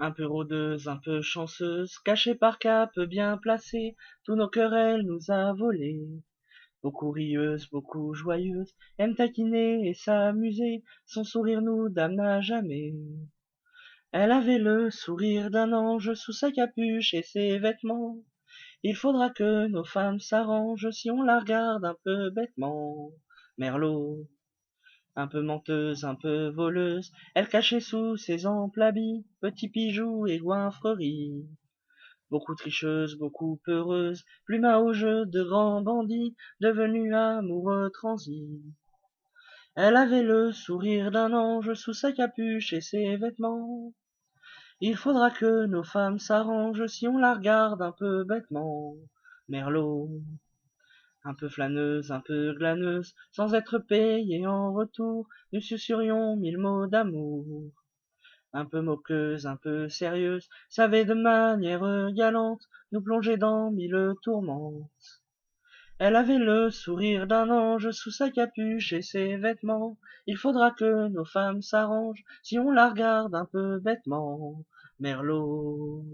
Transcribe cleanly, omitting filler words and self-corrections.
Un peu rôdeuse, un peu chanceuse, cachée par cape bien placée, tous nos cœurs elle nous a volés. Beaucoup rieuse, beaucoup joyeuse, aime taquiner et s'amuser, son sourire nous damna jamais. Elle avait le sourire d'un ange sous sa capuche et ses vêtements. Il faudra que nos femmes s'arrangent si on la regarde un peu bêtement. Merlot, un peu menteuse, un peu voleuse, elle cachait sous ses amples habits petits bijoux et goinfreries. Beaucoup tricheuse, beaucoup peureuse, pluma au jeu de grands bandits, devenus amoureux transis. Elle avait le sourire d'un ange sous sa capuche et ses vêtements. Il faudra que nos femmes s'arrangent si on la regarde un peu bêtement. Merlot, un peu flâneuse, un peu glaneuse, sans être payée en retour, nous susurrions mille mots d'amour. Un peu moqueuse, un peu sérieuse, savait de manière galante nous plonger dans mille tourmentes. Elle avait le sourire d'un ange sous sa capuche et ses vêtements. Il faudra que nos femmes s'arrangent si on la regarde un peu bêtement. Merlot.